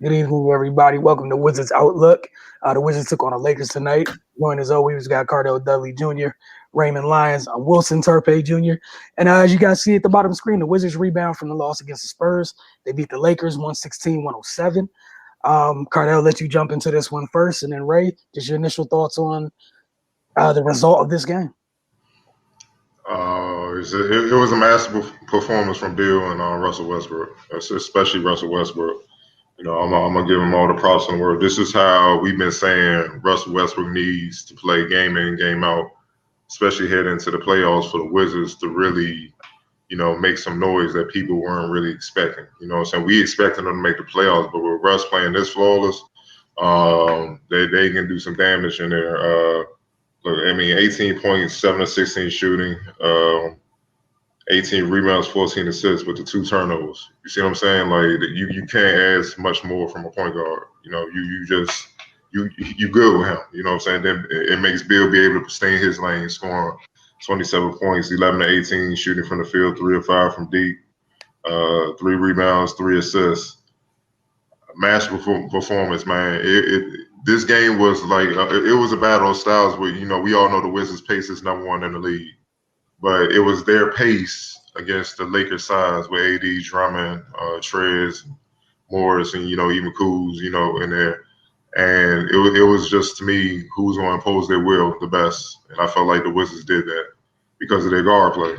Good evening, everybody. Welcome to Wizards Outlook. The Wizards took on the Lakers tonight. Joined as always, we got Cardell Dudley Jr., Raymond Lyons, Wilson Turpay Jr. And as you guys see at the bottom of the screen, the Wizards rebound from the loss against the Spurs. They beat the Lakers 116-107. Cardell, let you jump into this one first. And then Ray, just your initial thoughts on the result of this game. It was a masterful performance from Bill and Russell Westbrook, especially Russell Westbrook. I'm gonna give him all the props in the world. This is how we've been saying Russell Westbrook needs to play game in, game out, especially heading into the playoffs for the Wizards to really, make some noise that people weren't really expecting. So we expected them to make the playoffs, but with Russ playing this flawless, they can do some damage in there. Look, I mean, 18 points, 7 of 16 shooting, 18 rebounds, 14 assists with the 2 turnovers. You see what I'm saying? Like you can't ask much more from a point guard. You good with him. You know what I'm saying? Then it makes Bill be able to stay in his lane, scoring 27 points, 11 to 18 shooting from the field, 3 of 5 from deep, 3 rebounds, 3 assists. Masterful performance, man. This game was like it was a battle of styles. Where we all know the Wizards' pace is #1 in the league, but it was their pace against the Lakers' size with AD, Drummond, Trez, Morris, and even Kuz, in there. And it was just to me who's going to impose their will the best, and I felt like the Wizards did that because of their guard play.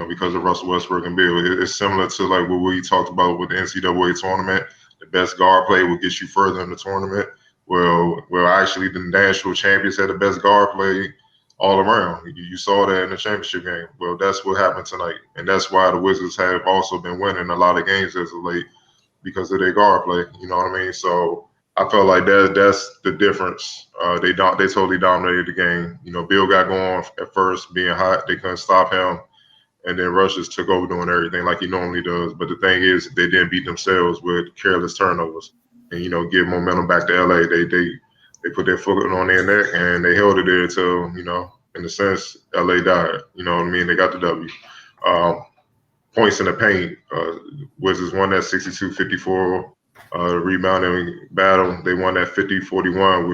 Because of Russell Westbrook and Bill. It's similar to like what we talked about with the NCAA tournament. The best guard play will get you further in the tournament. Well, actually, the national champions had the best guard play all around. You saw that in the championship game. Well, that's what happened tonight, and that's why the Wizards have also been winning a lot of games as of late because of their guard play. You know what I mean? So I felt like that's the difference. They totally dominated the game. Bill got going at first, being hot. They couldn't stop him. And then Rush just took over doing everything like he normally does. But the thing is, they didn't beat themselves with careless turnovers and give momentum back to LA. They put their foot on their neck and they held it there until in a sense, LA died. You know what I mean? They got the W. Points in the paint. Wizards won that 62-54 rebounding battle. They won that 50-41,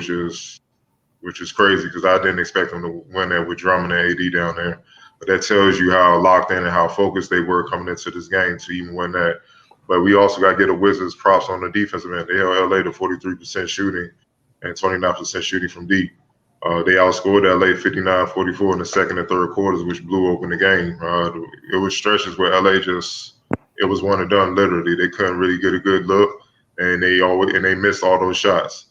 which is crazy because I didn't expect them to win that with Drummond and AD down there. But that tells you how locked in and how focused they were coming into this game to even win that. But we also got to get the Wizards props on the defensive end. They held LA to 43% shooting and 29% shooting from deep. They outscored LA 59-44 in the second and third quarters, which blew open the game. It was stretches where LA it was one and done. Literally, they couldn't really get a good look, and they missed all those shots.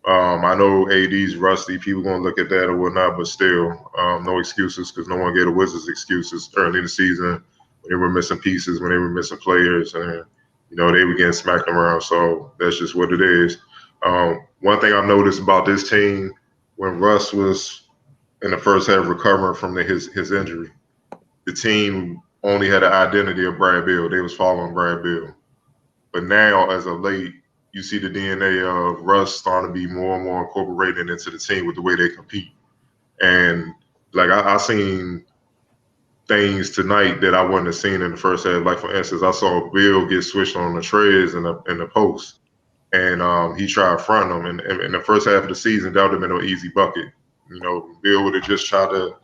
I know AD's rusty. People gonna look at that or whatnot, but still, no excuses because no one gave the Wizards excuses early in the season when they were missing pieces, when they were missing players, and they were getting smacked around. So that's just what it is. One thing I've noticed about this team when Russ was in the first half recovering from his injury, the team only had the identity of Brad Beal. They was following Brad Beal. But now, as of late, you see the DNA of Russ starting to be more and more incorporated into the team with the way they compete. And like I seen things tonight that I wouldn't have seen in the first half. Like for instance, I saw Bill get switched on the Trez in the post, and he tried to front him. And in the first half of the season, that would have been an easy bucket. Bill would have just tried to,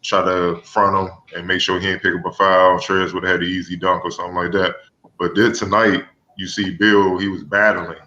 try to front him and make sure he ain't pick up a foul. Trez would have had an easy dunk or something like that. But then tonight, you see Bill, he was battling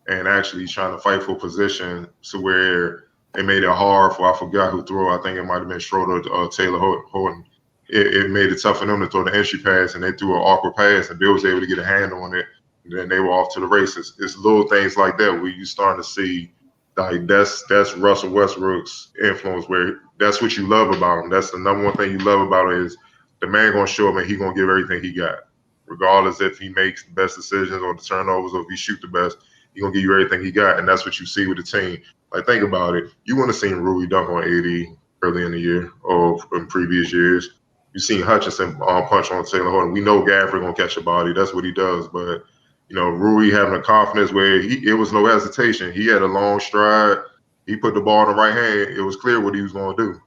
and actually trying to fight for position to where it made it hard for, I forgot who threw. I think it might have been Schroeder or Taylor Horton. It made it tough for them to throw the entry pass, and they threw an awkward pass, and Bill was able to get a hand on it. And then they were off to the races. It's little things like that where you starting to see like that's Russell Westbrook's influence, where that's what you love about him. That's the number one thing you love about him is the man gonna show up and he gonna give everything he got, regardless if he makes the best decisions or the turnovers or if he shoot the best. He gonna give you everything he got, and that's what you see with the team. Like think about it, you wouldn't have seen Rui dunk on AD early in the year or in previous years. You've seen Hutchinson punch on Taylor Horton. We know Gafford gonna catch a body. That's what he does, but Rui having a confidence where it was no hesitation. He had a long stride. He put the ball in the right hand. It was clear what he was going to do.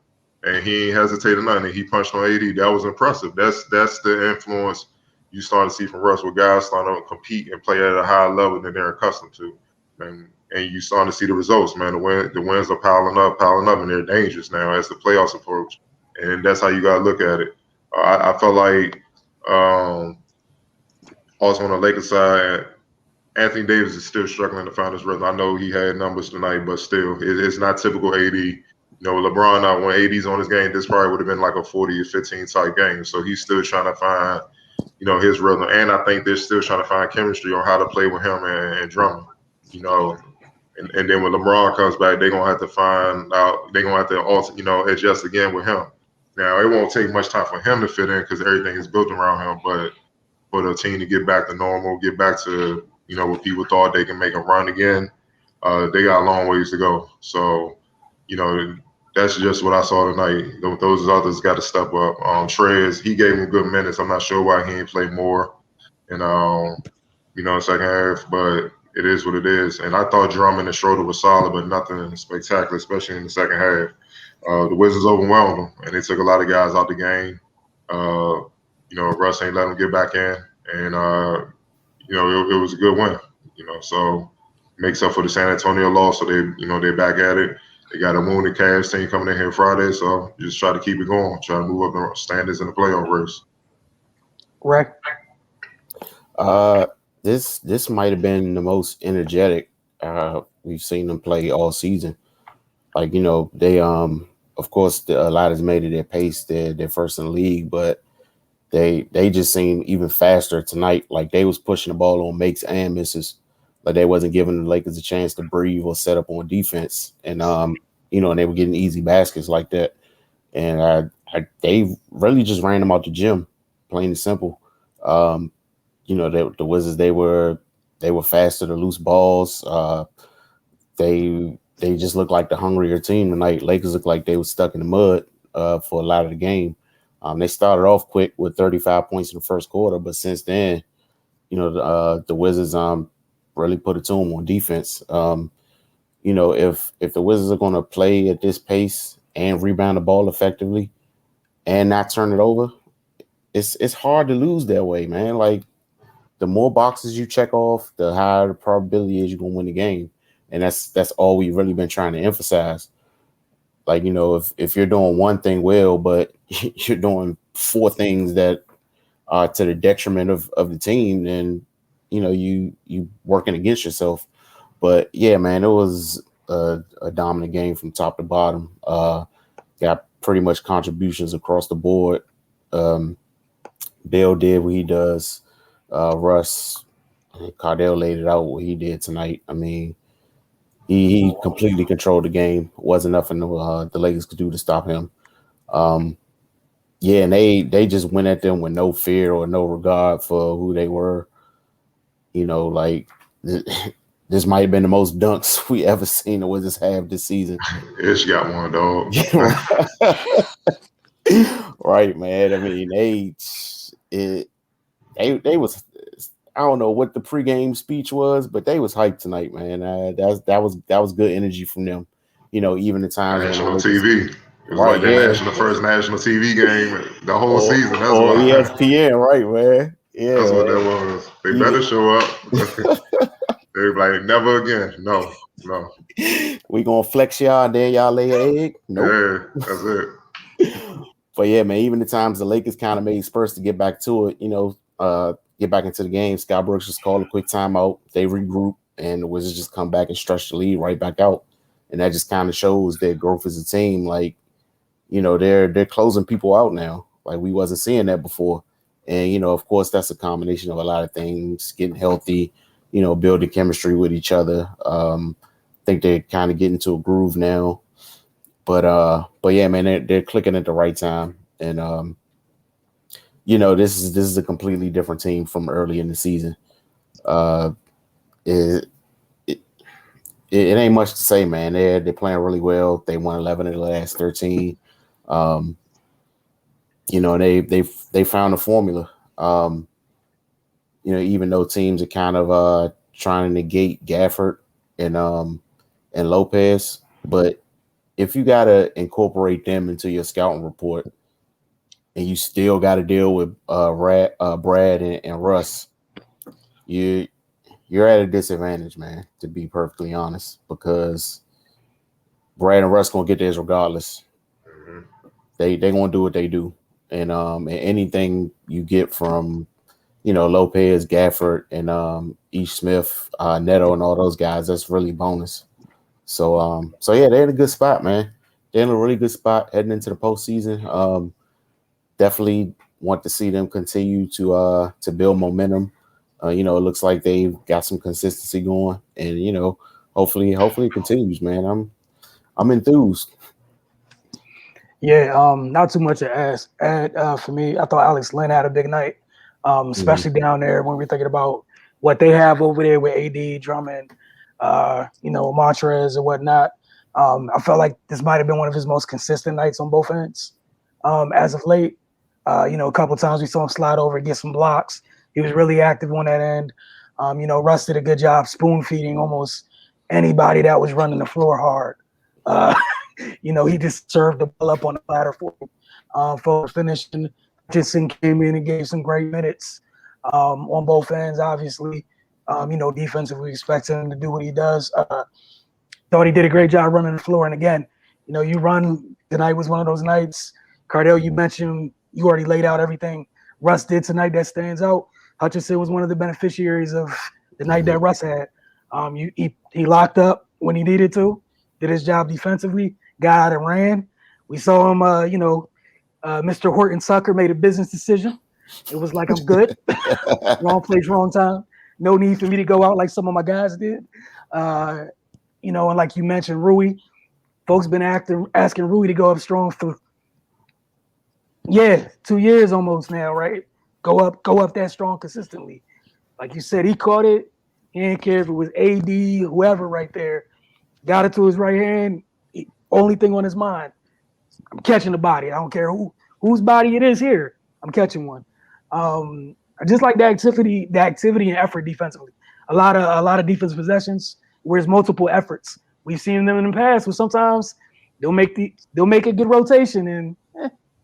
And he ain't hesitated nothing. He punched on AD. That was impressive. That's the influence you start to see from Russ where guys start to compete and play at a higher level than they're accustomed to, and you starting to see the results, man. The wins are piling up, and they're dangerous now as the playoffs approach, and that's how you got to look at it. I felt like um, also on the Lakers side, Anthony Davis is still struggling to find his rhythm. I know he had numbers tonight, but still, it's not typical AD. You know, LeBron, when AD's on his game, this probably would have been like a 40 or 15 type game. So he's still trying to find, his rhythm. And I think they're still trying to find chemistry on how to play with him and Drummond. You know, and then when LeBron comes back, they're gonna have to find out. They're gonna have to also, adjust again with him. Now it won't take much time for him to fit in because everything is built around him. But for the team to get back to normal, get back to what people thought they can make a run again, they got a long ways to go. So you know that's just what I saw tonight. Those others got to step up. Trez, he gave him good minutes. I'm not sure why he ain't played more. And second half, but it is what it is. And I thought Drummond and Schroeder was solid, but nothing spectacular, especially in the second half. The Wizards overwhelmed them, and they took a lot of guys out the game. Uh, Russ ain't let them get back in, and it was a good win. So makes up for the San Antonio loss. So they're back at it. They got a wounded Cavs team coming in here Friday, so just try to keep it going, try to move up the standards in the playoff race. Right. Uh, this might have been the most energetic we've seen them play all season. Like they of course a lot has made it their pace. They're first in the league, but they just seem even faster tonight. Like they was pushing the ball on makes and misses. Like they wasn't giving the Lakers a chance to breathe or set up on defense. And and they were getting easy baskets like that. And they really just ran them out the gym, plain and simple. Um, the Wizards they were faster to loose balls. They just looked like the hungrier team tonight. Lakers looked like they were stuck in the mud for a lot of the game. They started off quick with 35 points in the first quarter, but since then, the Wizards really put it to them on defense. If the Wizards are going to play at this pace and rebound the ball effectively and not turn it over, it's hard to lose that way, man. Like the more boxes you check off, the higher the probability is you're gonna win the game. And that's all we've really been trying to emphasize. Like, if you're doing one thing well, but you're doing four things that are to the detriment of the team, then you working against yourself. But yeah, man, it was a dominant game from top to bottom. Got pretty much contributions across the board. Bill did what he does. Russ, Cardell laid it out what he did tonight. I mean, he completely controlled the game. Wasn't nothing the Lakers could do to stop him. Yeah, and they just went at them with no fear or no regard for who they were. Like this might have been the most dunks we ever seen the Wizards have this season. Ish got one, dog. Right, man. I mean, they was, I don't know what the pregame speech was, but they was hyped tonight, man. That was good energy from them. Even the times national when TV. It was right, like the first national TV game the whole season. That's or why. ESPN, right, man. Yeah, That's what man. that was. They better show up. They were like, never again. No. We gonna flex y'all and then y'all lay an egg? Nope. Yeah, that's it. But yeah, man, even the times the Lakers kind of made Spurs to get back to it, get back into the game, Scott Brooks just called a quick timeout. They regroup, and the Wizards just come back and stretch the lead right back out. And that just kind of shows their growth as a team. Like, they're closing people out now. Like we wasn't seeing that before. And, of course, that's a combination of a lot of things, getting healthy, building chemistry with each other. I think they're kind of getting to a groove now. But yeah, man, they're clicking at the right time. And this is a completely different team from early in the season. It, it ain't much to say, man. They're playing really well. They won 11 of the last 13. They found a formula. Even though teams are kind of trying to negate Gafford and Lopez, but if you gotta incorporate them into your scouting report, and you still got to deal with Brad and Russ, you're at a disadvantage, man. To be perfectly honest, because Brad and Russ gonna get theirs regardless. Mhm. They gonna do what they do, and anything you get from Lopez, Gafford, and Ish Smith, Neto, and all those guys, that's really bonus. So yeah, they're in a good spot, man. They're in a really good spot heading into the postseason. Definitely want to see them continue to build momentum. It looks like they've got some consistency going, and hopefully it continues, man. I'm enthused. Yeah, not too much to add for me. I thought Alex Lynn had a big night, Mhm. especially down there when we're thinking about what they have over there with AD, Drummond, Montrez and whatnot. I felt like this might have been one of his most consistent nights on both ends as of late. A couple times we saw him slide over and get some blocks. He was really active on that end. Russ did a good job spoon feeding almost anybody that was running the floor hard. Uh, he just served the ball up on the platter for him. For finishing, Hutchinson came in and gave some great minutes on both ends. Obviously, defensively, we expect him to do what he does. Thought he did a great job running the floor. And again, you run tonight was one of those nights. Cardell, you mentioned you already laid out everything Russ did tonight that stands out. Hutchinson was one of the beneficiaries of the night that Russ had. He locked up when he needed to, did his job defensively, got out and ran. We saw him, Mr. Horton Sucker made a business decision. It was like, I'm good. Wrong place, wrong time. No need for me to go out like some of my guys did. And like you mentioned, Rui, folks been asking Rui to go up strong for 2 years almost now, right? Go up that strong consistently. Like you said, he caught it. He didn't care if it was AD, whoever right there. Got it to his right hand. Only thing on his mind, I'm catching the body. I don't care whose body it is here. I'm catching one. I just like the activity and effort defensively. A lot of defensive possessions where it's multiple efforts. We've seen them in the past where sometimes they'll make a good rotation and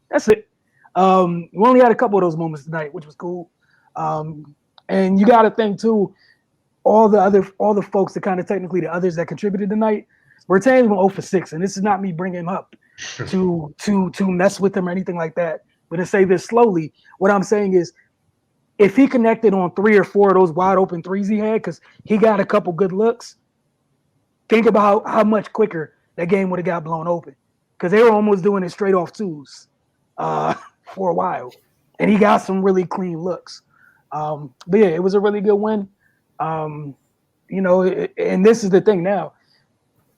that's it. We only had a couple of those moments tonight, which was cool. And you got to think too, all the folks that kind of technically the others that contributed tonight. Bertans went 0 for 6, and this is not me bringing him up to mess with him or anything like that. But to say this slowly, what I'm saying is, if he connected on 3 or 4 of those wide open threes he had, because he got a couple good looks, think about how much quicker that game would have got blown open. Because they were almost doing it straight off twos for a while, and he got some really clean looks. But yeah, it was a really good win. And this is the thing now.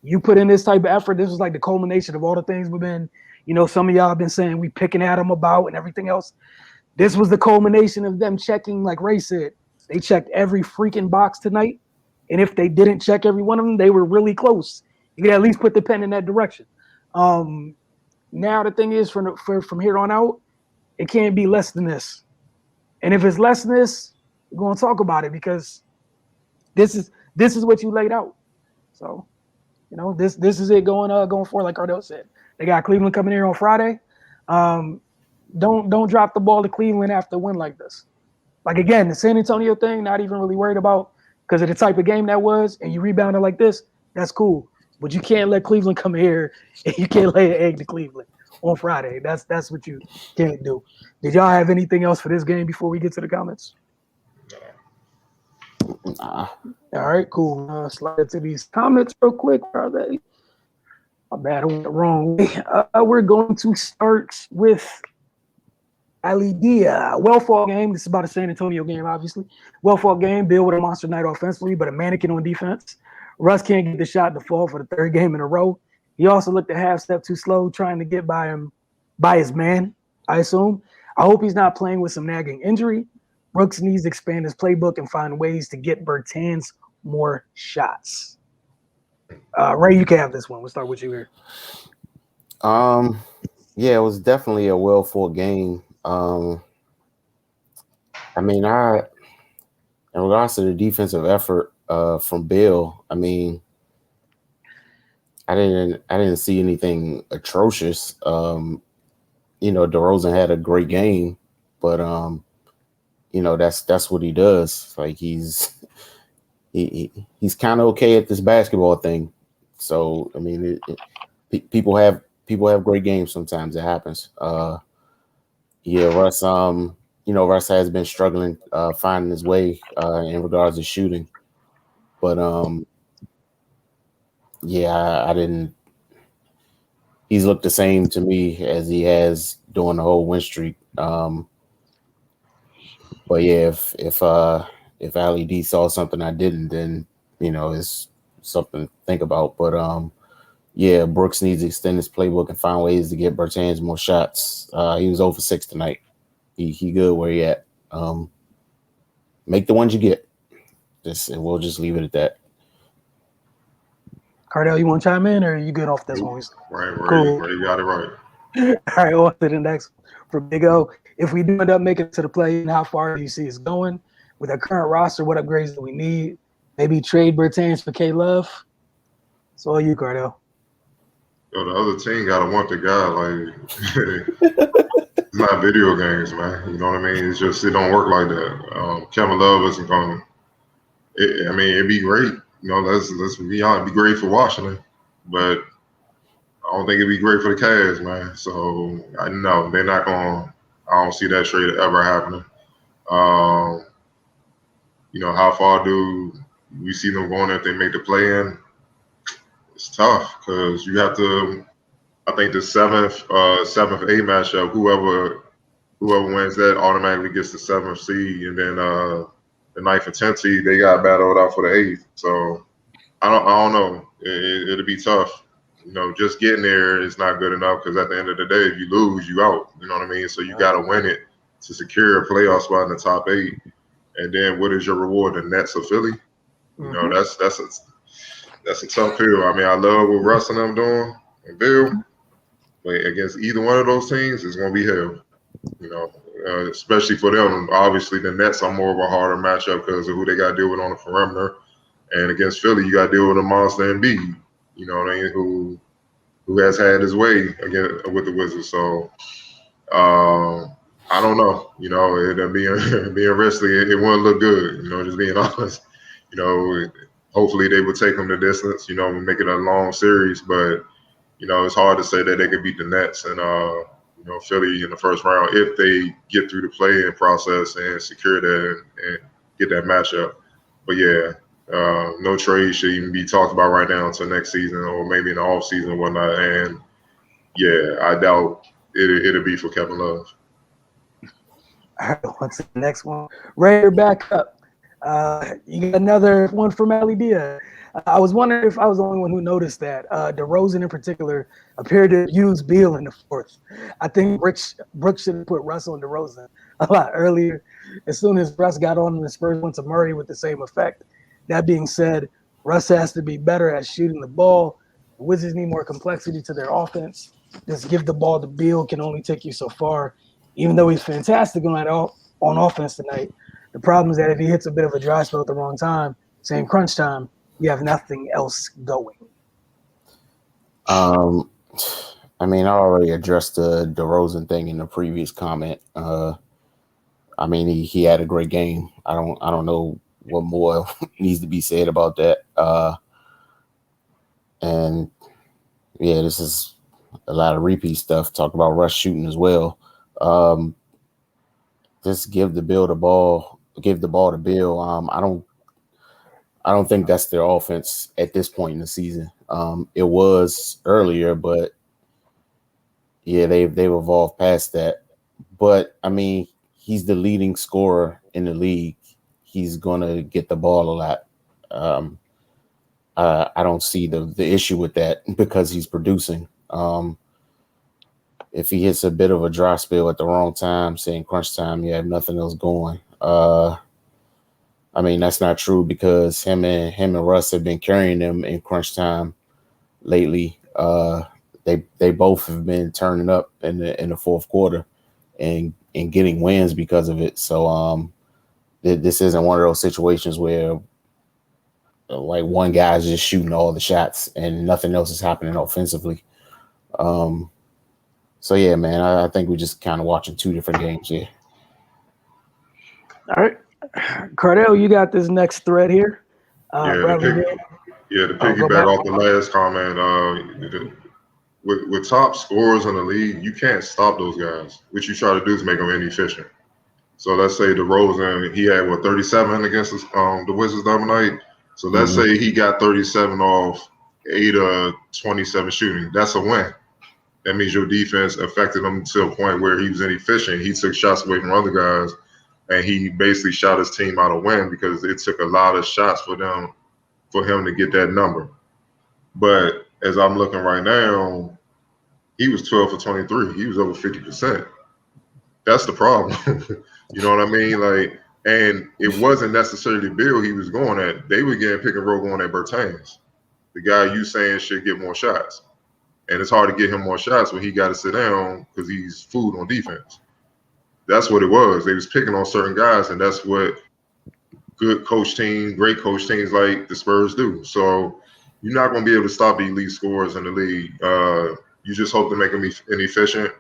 You put in this type of effort. This was like the culmination of all the things we've been, some of y'all have been saying we picking at them about and everything else. This was the culmination of them checking, like Ray said, they checked every freaking box tonight. And if they didn't check every one of them, they were really close. You could at least put the pen in that direction. Now the thing is, from here on out, it can't be less than this. And if it's less than this, we're going to talk about it because this is what you laid out. So, this is it going forward. Like Cardell said, they got Cleveland coming here on Friday. Don't drop the ball to Cleveland after a win like this. Like again, the San Antonio thing, not even really worried about because of the type of game that was, and you rebounded like this. That's cool, but you can't let Cleveland come here and you can't lay an egg to Cleveland on Friday. That's what you can't do. Did y'all have anything else for this game before we get to the comments? Nah. All right, cool. Slide to these comments real quick. Where are they? My bad, I went the wrong way. We're going to start with LED. Well-fought game. This is about a San Antonio game, obviously. Well-fought game. Bill with a monster night offensively, but a mannequin on defense. Russ can't get the shot to fall for the third game in a row. He also looked a half step too slow trying to get by his man, I assume. I hope he's not playing with some nagging injury. Brooks needs to expand his playbook and find ways to get Bertans more shots. Ray, you can have this one. We'll start with you here. Yeah, it was definitely a well-fought game. In regards to the defensive effort from Bill, I didn't see anything atrocious. DeRozan had a great game, but that's what he does. Like he's kind of okay at this basketball thing. So I mean, people have great games sometimes. It happens. Yeah, Russ. Russ has been struggling finding his way in regards to shooting, but yeah, I didn't. He's looked the same to me as he has during the whole win streak. But yeah, if Ali D saw something I didn't, then it's something to think about. But yeah, Brooks needs to extend his playbook and find ways to get Bertans more shots. He was over 6 tonight. He good where he at. Make the ones you get. We'll just leave it at that. Cardell, you want to chime in, or are you good off this one? Right, Cool. you got it right. All right, on to the next for Big O. If we do end up making it to the play, how far do you see us going? With our current roster, what upgrades do we need? Maybe trade Bertans for K Love? It's all you, Cardell. Yo, the other team gotta want the guy. Like it's not video games, man. You know what I mean? It's just it don't work like that. Kevin Love isn't going. I mean, it'd be great. Let's be honest. It'd be great for Washington, but I don't think it'd be great for the Cavs, man. So I know they're not going. I don't see that trade ever happening. How far do we see them going if they make the play in? It's tough because you have to. I think the seventh A matchup, whoever wins that automatically gets the 7th seed, and then the 9th and 10th seed they got battled out for the 8th. So I don't know. It'll be tough. Just getting there is not good enough because at the end of the day, if you lose, you out. You know what I mean? So you got to win it to secure a playoff spot in the top 8. And then what is your reward? The Nets of Philly. That's a tough hill. I mean, I love what Russ and them doing and Bill, but against either one of those teams, it's going to be hell. Especially for them. Obviously, the Nets are more of a harder matchup because of who they got to deal with on the perimeter. And against Philly, you got to deal with a monster Embiid. You know what I mean? Who has had his way again with the Wizards. So I don't know. It being wrestling, it wouldn't look good. Just being honest. Hopefully they will take them the distance. Make it a long series, but it's hard to say that they could beat the Nets and Philly in the first round if they get through the play-in process and secure that and get that matchup. But yeah, no trade should even be talked about right now until next season or maybe in the off season and whatnot. And yeah, I doubt it'll be for Kevin Love. All right, on to the next one. Raider back up. You got another one from Ali Dia. I was wondering if I was the only one who noticed that DeRozan in particular appeared to use Beal in the 4th. I think Brooks should have put Russell and DeRozan a lot earlier. As soon as Russ got on, the Spurs went to Murray with the same effect. That being said, Russ has to be better at shooting the ball. The Wizards need more complexity to their offense. Just give the ball to Beal can only take you so far, even though he's fantastic on offense tonight. The problem is that if he hits a bit of a dry spell at the wrong time, same crunch time, you have nothing else going. I mean, I already addressed the DeRozan thing in the previous comment. I mean, he had a great game. I don't know what more needs to be said about that. And yeah, this is a lot of repeat stuff. Talk about Russ shooting as well. Just give the ball to Bill. I don't think that's their offense at this point in the season. It was earlier, but yeah, they've evolved past that. But I mean, he's the leading scorer in the league. He's gonna get the ball a lot. I don't see the issue with that because he's producing. If he hits a bit of a dry spell at the wrong time, saying crunch time, you have nothing else going. I mean, that's not true because him and Russ have been carrying them in crunch time lately. They both have been turning up in the 4th quarter and getting wins because of it. So this isn't one of those situations where like one guy's just shooting all the shots and nothing else is happening offensively. So yeah, man, I think we're just kind of watching two different games here. All right, Cardell, you got this next thread here. Yeah, Bradley Beal. to Go piggyback back. off the last comment, with top scorers in the league, you can't stop those guys. What you try to do is make them inefficient. So let's say DeRozan, he had 37 against the Wizards the other night. So let's say he got 37 off 27 shooting. That's a win. That means your defense affected him to a point where he was inefficient. He took shots away from other guys, and he basically shot his team out a win because it took a lot of shots for him to get that number. But as I'm looking right now, he was 12 for 23. He was over 50%. That's the problem. You know what I mean? Like, and it wasn't necessarily Bill he was going at. They were getting pick and roll going at Bertans, the guy you saying should get more shots. And it's hard to get him more shots when he got to sit down because he's food on defense. That's what it was. They was picking on certain guys, and that's what great coach teams like the Spurs do. So you're not going to be able to stop the elite scorers in the league. You just hope to make them inefficient.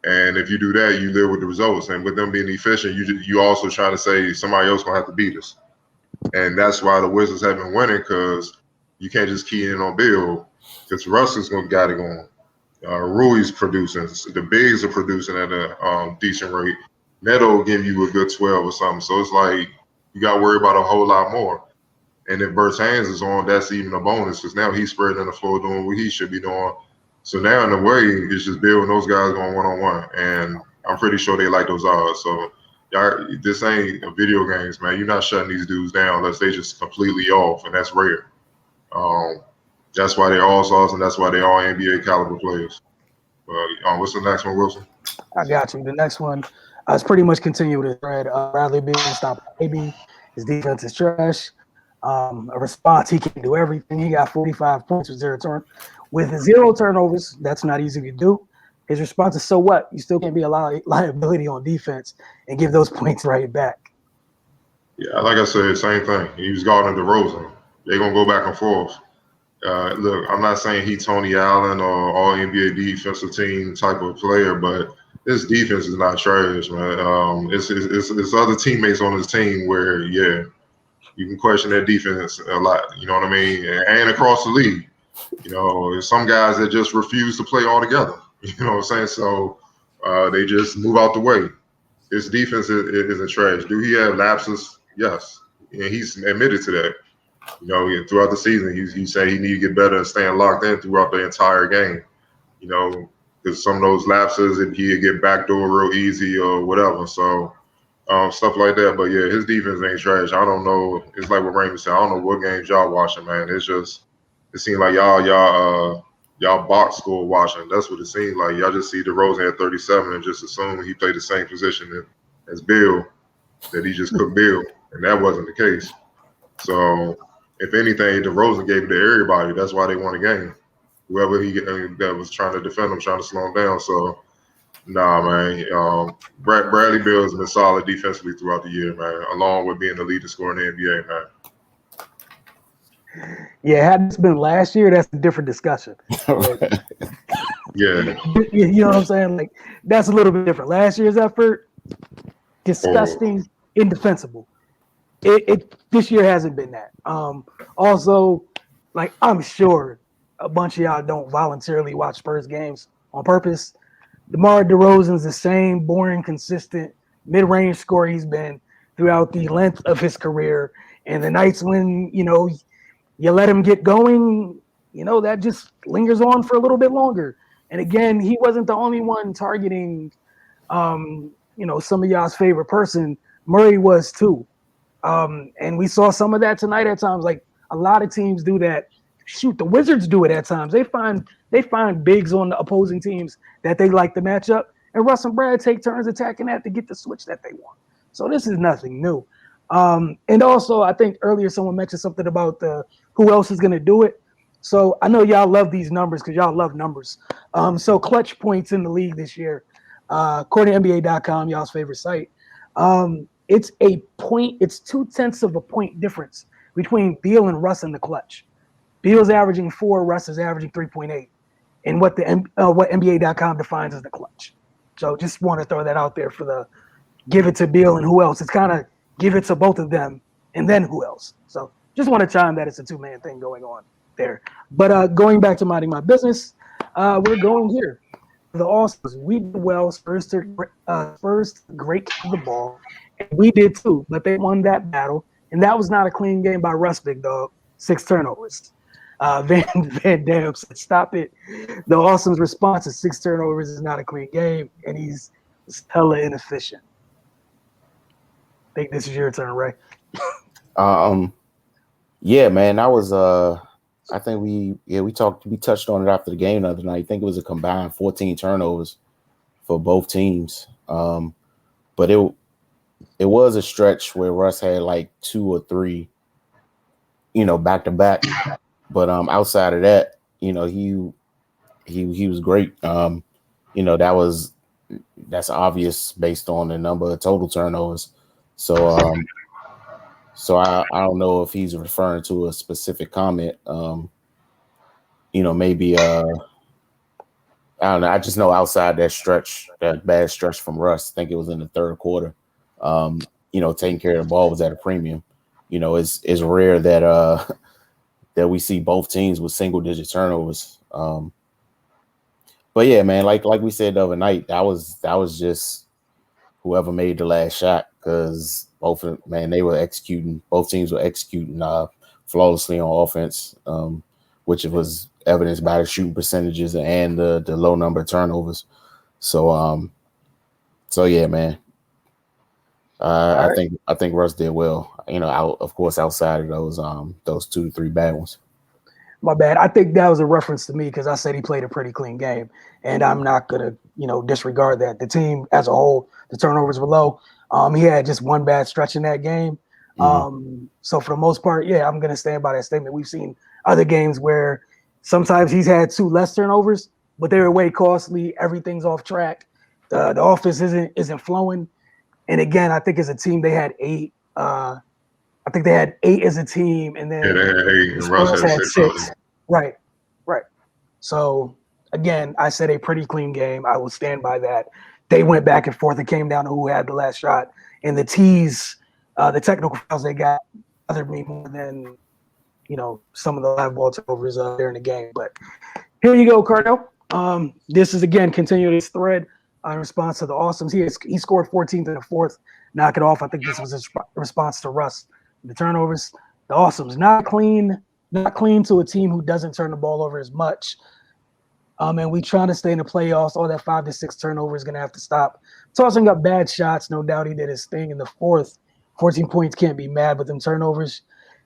And if you do that, you live with the results. And with them being efficient, you also trying to say somebody else going to have to beat us. And that's why the Wizards have been winning, because you can't just key in on Bill, because Russ is going to got it going. Rui's producing. The bigs are producing at a decent rate. Neto will give you a good 12 or something. So it's like you got to worry about a whole lot more. And if Bertans is on, that's even a bonus, because now he's spreading the floor doing what he should be doing. So now, in a way, it's just Bill and those guys going one-on-one. And I'm pretty sure they like those odds. So this ain't a video games, man. You're not shutting these dudes down unless they just completely off, and that's rare. That's why they're all-stars, and that's why they're all NBA caliber players. What's the next one, Wilson? I got you. The next one is pretty much continue with his thread. Bradley Beal stopped maybe. His defense is trash. A response, he can do everything. He got 45 points with zero turnovers. That's not easy to do. His response is, so what? You still can't be a liability on defense and give those points right back. Yeah, like I said, same thing. He was guarding DeRozan. They're going to go back and forth. Look, I'm not saying he Tony Allen or all NBA defensive team type of player, but his defense is not trash, man. It's other teammates on his team where, yeah, you can question their defense a lot. You know what I mean? And across the league, there's some guys that just refuse to play altogether. You know what I'm saying? So they just move out the way. His defense isn't trash. Do he have lapses? Yes, and he's admitted to that. Throughout the season, he said he need to get better at staying locked in throughout the entire game. Because some of those lapses, he'd get backdoor real easy or whatever. So stuff like that. But yeah, his defense ain't trash. I don't know. It's like what Raymond said. I don't know what games y'all watching, man. It seems like y'all box score watching. That's what it seems like. Y'all just see DeRozan at 37 and just assume he played the same position as Bill, that he just cooked Bill, and that wasn't the case. So if anything, DeRozan gave it to everybody. That's why they won the game. Whoever that was trying to defend him, trying to slow him down. So nah, man. Bradley Beal has been solid defensively throughout the year, man, along with being the leading scorer in the NBA, man. Yeah, had this been last year, that's a different discussion. Yeah. You know what I'm saying? Like, that's a little bit different. Last year's effort, disgusting, indefensible. This year hasn't been that. Also, like, I'm sure a bunch of y'all don't voluntarily watch Spurs games on purpose. DeMar DeRozan's the same boring, consistent mid-range scorer he's been throughout the length of his career. And the nights when, you let him get going, that just lingers on for a little bit longer. And again, he wasn't the only one targeting, some of y'all's favorite person. Murray was too. And we saw some of that tonight at times. Like, a lot of teams do that. Shoot, the Wizards do it at times. They find bigs on the opposing teams that they like to match up, and Russ and Brad take turns attacking that to get the switch that they want. So this is nothing new. And also, I think earlier someone mentioned something about who else is going to do it. So I know y'all love these numbers because y'all love numbers. So clutch points in the league this year, according to NBA.com, y'all's favorite site, it's a point. It's 0.2 of a point difference between Beal and Russ in the clutch. Beal's averaging 4, Russ is averaging 3.8. in what what NBA.com defines as the clutch. So just want to throw that out there for the give it to Beal and who else. It's kind of give it to both of them and then who else. So just want to chime that it's a two-man thing going on there. But going back to minding my business, we're going here. The Awesomes, we did well first great kick of the ball, and we did too, but they won that battle, and that was not a clean game by Russ, big dog. 6 turnovers. Van Dam said, "Stop it." The Awesomes' response is 6 turnovers is not a clean game, and he's hella inefficient. I think this is your turn, Ray. Yeah, man, that was I think we touched on it after the game the other night. I think it was a combined 14 turnovers for both teams. But it was a stretch where Russ had like 2 or 3, back to back. But outside of that, he was great. That's obvious based on the number of total turnovers. So I don't know if he's referring to a specific comment. Maybe I don't know. I just know outside that bad stretch from Russ, I think it was in the third quarter. Taking care of the ball was at a premium. It's rare that that we see both teams with single digit turnovers. But yeah, man, like we said the other night, that was just whoever made the last shot, because both teams were executing flawlessly on offense, which was evidenced by the shooting percentages and the low number of turnovers. So yeah, man. Right. I think Russ did well. Of course, outside of those 2 to 3 bad ones. My bad. I think that was a reference to me because I said he played a pretty clean game, and I'm not gonna, disregard that. The team as a whole, the turnovers were low. He had just one bad stretch in that game. So for the most part, yeah, I'm gonna stand by that statement. We've seen other games where sometimes he's had 2 less turnovers, but they were way costly. Everything's off track. The offense isn't flowing. And again, I think as a team they had 8. I think they had 8 as a team, and Yeah, they then had 8, the and Russ Spurs had had 6 of 6. them. Right. So again, I said a pretty clean game. I will stand by that. They went back and forth. It came down to who had the last shot, and the the technical fouls they got bothered me more than some of the live ball turnovers there in the game. But here you go, Cardell. This is again continuing this thread in response to the Awesomes. He scored 14th in the fourth. Knock it off. I think this was his response to Russ. The turnovers. The Awesomes not clean to a team who doesn't turn the ball over as much. And we trying to stay in the playoffs. All that 5 to 6 turnovers is gonna have to stop. Tossing up bad shots. No doubt he did his thing in the fourth. 14 points, can't be mad with them turnovers.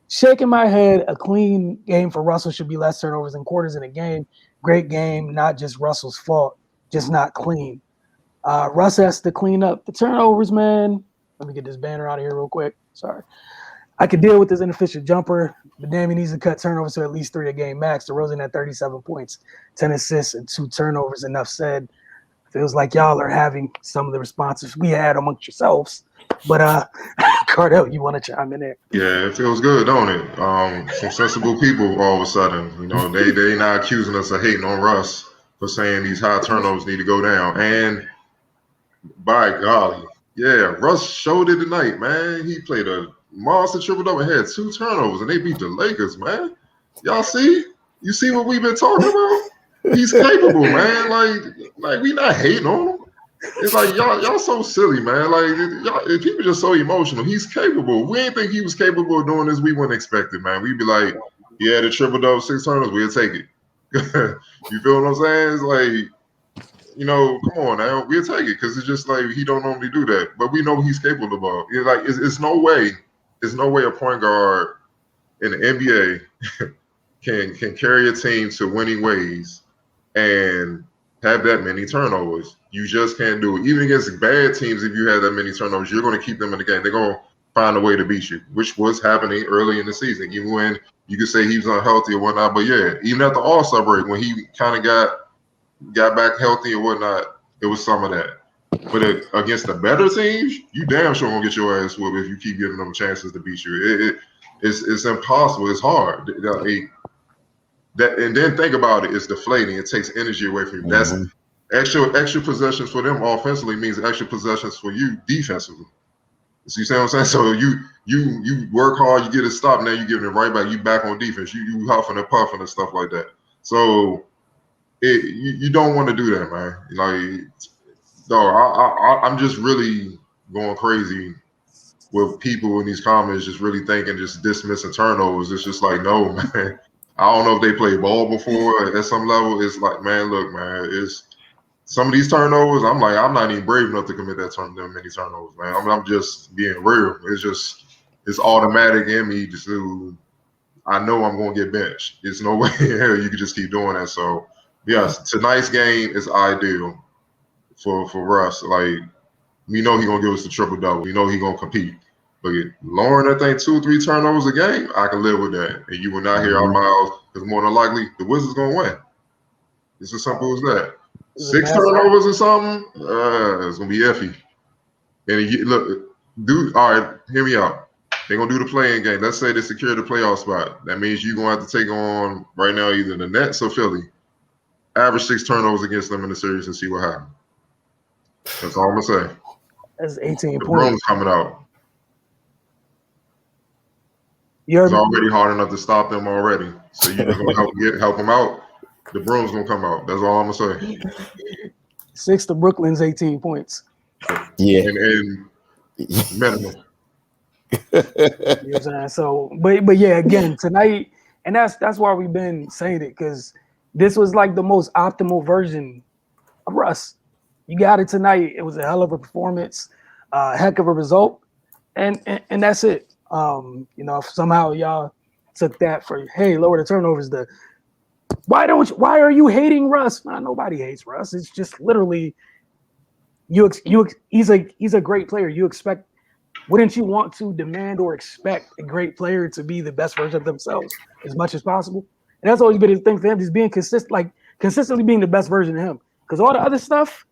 Shaking my head, a clean game for Russell should be less turnovers than quarters in a game. Great game, not just Russell's fault, just not clean. Russ has to clean up the turnovers, man. Let me get this banner out of here real quick. Sorry. I could deal with this inefficient jumper, but damn, he needs to cut turnovers to at least 3 a game max. DeRozan had 37 points, 10 assists, and 2 turnovers. Enough said. Feels like y'all are having some of the responses we had amongst yourselves. But Cardell, you want to chime in there? Yeah, it feels good, don't it? Some sensible people all of a sudden, they not accusing us of hating on Russ for saying these high turnovers need to go down. And by golly, yeah, Russ showed it tonight, man. He played a monster triple double, had 2 turnovers, and they beat the Lakers, man. Y'all see? You see what we've been talking about? He's capable, man. Like we not hating on him. It's like y'all so silly, man. Like people just so emotional. He's capable. We didn't think he was capable of doing this. We wouldn't expect it, man. We'd be like, yeah, the triple double, 6 turnovers, we'll take it. You feel what I'm saying? It's like, come on now, we'll take it because it's just like he don't normally do that, but we know he's capable of. It's no way a point guard in the NBA can carry a team to winning ways and have that many turnovers. You just can't do it. Even against bad teams, if you have that many turnovers, you're going to keep them in the game. They're going to find a way to beat you, which was happening early in the season. Even when you could say he was unhealthy or whatnot, but yeah, even at the All-Star break when he kind of got back healthy and whatnot, it was some of that. But against the better teams, you damn sure gonna get your ass whooped if you keep giving them chances to beat you. It's impossible. It's hard. that, and then think about it, it's deflating. It takes energy away from you. That's extra possessions for them offensively means extra possessions for you defensively. See what I'm saying? So you work hard, you get a stop, now you giving it right back. You back on defense. You huffing and puffing and stuff like that. So you don't want to do that, man. Like, no, I'm just really going crazy with people in these comments just really thinking, just dismissing turnovers. It's just like, no, man. I don't know if they played ball before at some level. It's like, man, look, man, it's some of these turnovers. I'm like, I'm not even brave enough to commit them many turnovers, man. I'm just being real. It's automatic in me to, I know I'm going to get benched. There's no way in hell you can just keep doing that. So, yes, tonight's game is ideal for Russ. Like, we know he's going to give us the triple-double. We know he's going to compete. But lowering that thing 2-3 turnovers a game, I can live with that. And you will not hear our mouths, because more than likely, the Wizards going to win. It's as simple as that. 6 turnovers or something, it's going to be iffy. And look, all right, hear me out. They're going to do the play-in game. Let's say they secure the playoff spot. That means you're going to have to take on, right now, either the Nets or Philly. Average 6 turnovers against them in the series and see what happens. That's all I'm going to say. That's 18 the points. Broom's coming out. It's already hard enough to stop them already. So you're going to help them out. The Broom's going to come out. That's all I'm going to say. 6 to Brooklyn's 18 points. Yeah. And minimum. You know what I'm saying? So, but yeah, again, tonight, and that's why we've been saying it, because this was like the most optimal version of Russ. You got it tonight. It was a hell of a performance, heck of a result, and that's it. If somehow y'all took that for, hey, lower the turnovers, why are you hating Russ? Nah, nobody hates Russ. It's just literally he's a great player. Wouldn't you want to demand or expect a great player to be the best version of themselves as much as possible? And that's always been his thing for him, just being consistently being the best version of him. Because all the other stuff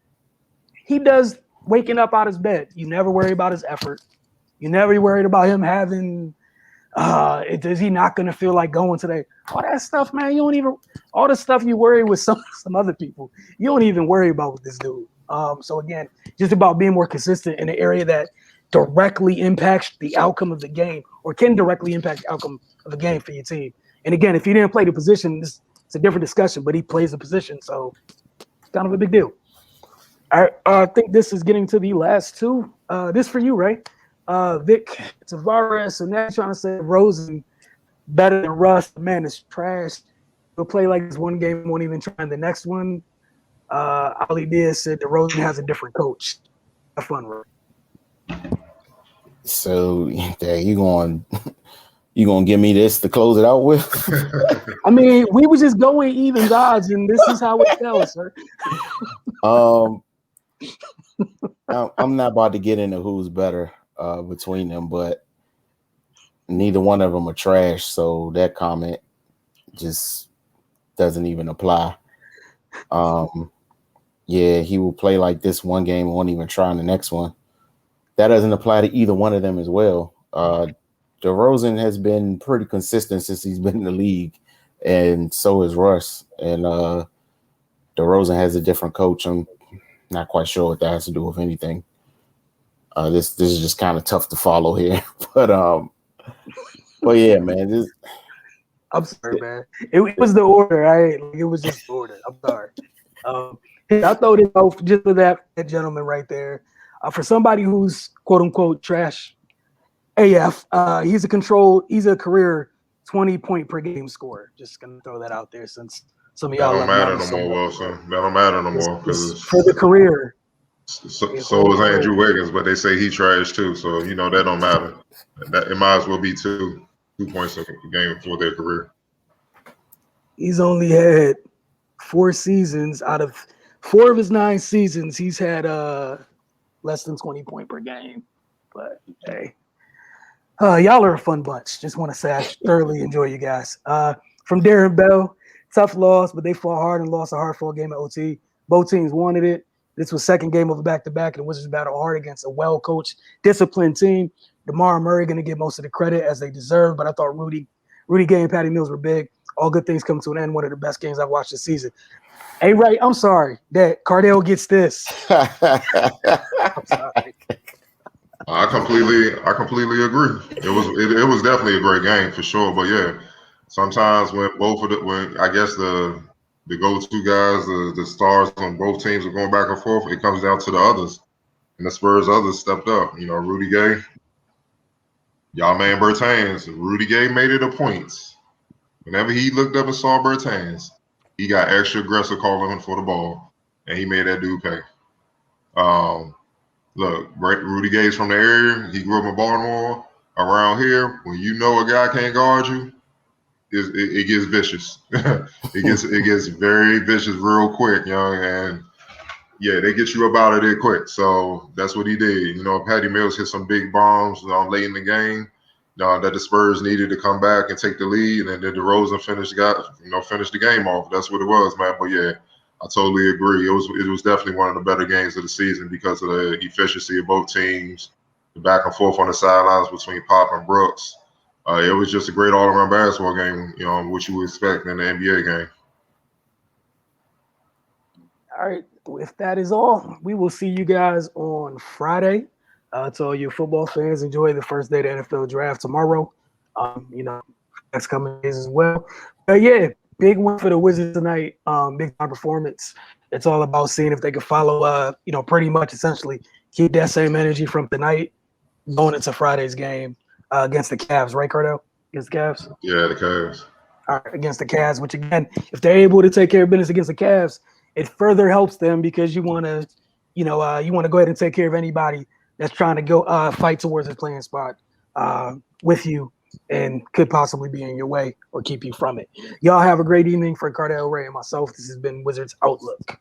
he does, waking up out his bed, you never worry about his effort. You never worried about him having, is he not going to feel like going today? All that stuff, man, all the stuff you worry with some other people, you don't even worry about with this dude. So again, just about being more consistent in an area that directly impacts the outcome of the game, or can directly impact the outcome of the game for your team. And again, if he didn't play the position, it's a different discussion, but he plays the position, so it's kind of a big deal. I think this is getting to the last two. This for you, Ray. Vic Tavares, and that's trying to say Rosen better than Russ. Man, it's trash. He'll play like this one game, won't even try in the next one. Ali Diaz said DeRozan has a different coach. Have fun, Ray. So yeah, you gonna give me this to close it out with? I mean, we were just going even odds, and this is how it fell, sir. I'm not about to get into who's better between them, but neither one of them are trash. So that comment just doesn't even apply. Yeah, he will play like this one game, won't even try in the next one. That doesn't apply to either one of them as well. DeRozan has been pretty consistent since he's been in the league, and so is Russ. And DeRozan has a different coach. I'm not quite sure what that has to do with anything. This is just kind of tough to follow here, but yeah, man. I'm sorry, man. It was the order, right? It was just the order. I'm sorry. I throw this out just for that gentleman right there. For somebody who's quote unquote trash AF, he's a career 20-point per game scorer. Just gonna throw that out there since some of y'all don't matter no more, Wilson. That don't matter no more because for the career. So is Andrew Wiggins, but they say he trash too. So that don't matter. It might as well be 2 points a game for their career. He's only had 4 seasons out of 4 of his 9 seasons. He's had less than 20 points per game. But hey, y'all are a fun bunch. Just want to say I thoroughly enjoy you guys. From Darren Bell, tough loss, but they fought hard and lost a hard-fought game at OT. Both teams wanted it. This was second game of a back-to-back, and the Wizards battled hard against a well-coached, disciplined team. DeMar Murray going to get most of the credit as they deserve, but I thought Rudy Gay and Patty Mills were big. all good things come to an end. One of the best games I've watched this season. Hey, Ray, I'm sorry that Cardell gets this. I'm sorry. I completely agree. It was definitely a great game for sure. But yeah, sometimes when I guess the go-to guys, the stars on both teams are going back and forth, it comes down to the others. And the Spurs others stepped up. You know, Rudy Gay, y'all man Bertans. Rudy Gay made it a point. Whenever he looked up and saw Bertans, he got extra aggressive calling him for the ball, and he made that dude pay. Look, Rudy Gay's from the area. He grew up in Baltimore. Around here, when you know a guy can't guard you, it gets vicious. it gets very vicious real quick, young, and yeah, they get you up out of there quick. So that's what he did. You know, Patty Mills hit some big bombs late in the game that the Spurs needed to come back and take the lead, and then DeRozan finished the game off. That's what it was, man. But yeah, I totally agree. It was definitely one of the better games of the season because of the efficiency of both teams, the back and forth on the sidelines between Pop and Brooks. It was just a great all-around basketball game, you know, what you would expect in the NBA game. All right. If that is all, we will see you guys on Friday. To all you football fans, enjoy the first day of the NFL draft tomorrow. Next coming days as well. But yeah, big win for the Wizards tonight. Big time performance. It's all about seeing if they can follow, pretty much essentially keep that same energy from tonight going into Friday's game against the Cavs, right, Cardell? Against the Cavs? Yeah, the Cavs. All right, against the Cavs, which again, if they're able to take care of business against the Cavs, it further helps them because you want to, go ahead and take care of anybody that's trying to go fight towards a playing spot with you and could possibly be in your way or keep you from it. Y'all have a great evening. For Cardell, Ray, and myself, this has been Wizards Outlook.